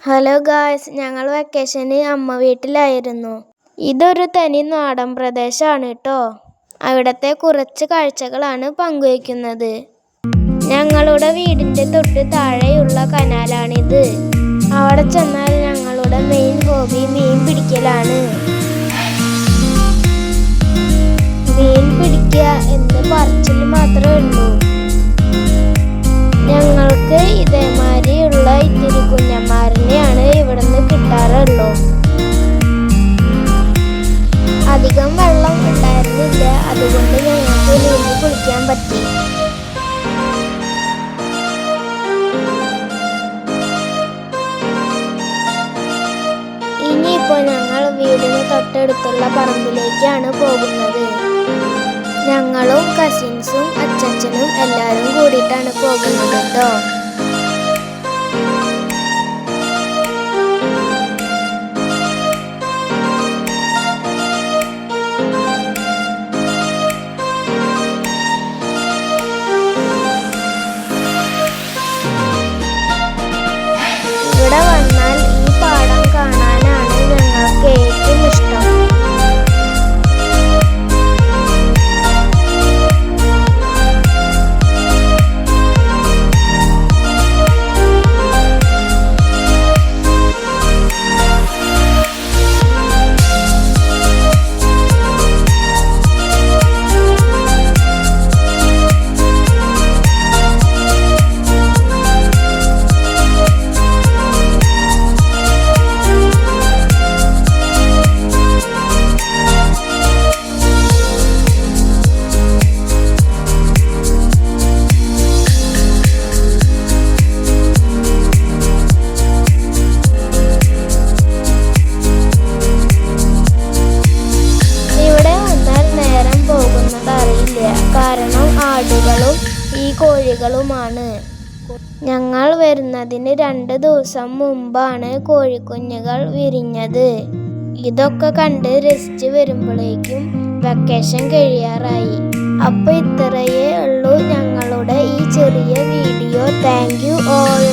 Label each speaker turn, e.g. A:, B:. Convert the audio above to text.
A: Hello guys, ഞങ്ങൾ വെക്കേഷന് അമ്മ വീട്ടിലായിരുന്നു. ഇതൊരു തനി നാടൻ പ്രദേശമാണ് കേട്ടോ. അവിടുത്തെ കുറച്ച് കാഴ്ചകളാണ് പങ്കുവയ്ക്കുന്നത്. ഞങ്ങളുടെ വീടിൻ്റെ തൊട്ട് താഴെയുള്ള കനാലാണിത്. അവിടെ ചെന്നാൽ ഞങ്ങളുടെ മെയിൻ ഹോബി മീൻ പിടിക്കലാണ്. മീൻ പിടിക്കുക എന്ന് പറച്ചിൽ മാത്രമേ ഉള്ളൂ. ഞങ്ങൾക്ക് ഇതേമാതിരിയുള്ള ഇത്തിരി കുഞ്ഞന്മാരനെയാണ് ഇവിടുന്ന് കിട്ടാറുള്ളൂ. അധികം വെള്ളം ഉണ്ടായിരുന്നില്ല, അതുകൊണ്ട് ഞങ്ങൾക്ക് നീന്തി കുളിക്കാൻ പറ്റി. ഇനിയിപ്പോൾ ഞങ്ങൾ വീടിന് തൊട്ടടുത്തുള്ള പറമ്പിലേക്കാണ് പോകുന്നത്. ഞങ്ങളും കസിൻസും അച്ഛനും എല്ലാവരും കൂടിയിട്ടാണ് പോകുന്നത് കേട്ടോ. ഇവിടെ വന്നാൽ ഈ പാടം കാണാനാണ് ഞങ്ങൾക്ക് ഏറ്റവും ഇഷ്ടം. കാരണം ആടുകളും ഈ കോഴികളുമാണ്. ഞങ്ങൾ വരുന്നതിന് 2 ദിവസം മുമ്പാണ് കോഴിക്കുഞ്ഞുങ്ങൾ വിരിഞ്ഞത്. ഇതൊക്കെ കണ്ട് രസിച്ച് വരുമ്പോഴേക്കും വെക്കേഷൻ കഴിയാറായി. അപ്പോൾ ഇത്രയേ ഉള്ളൂ ഞങ്ങളുടെ ഈ ചെറിയ വീഡിയോ. Thank you all.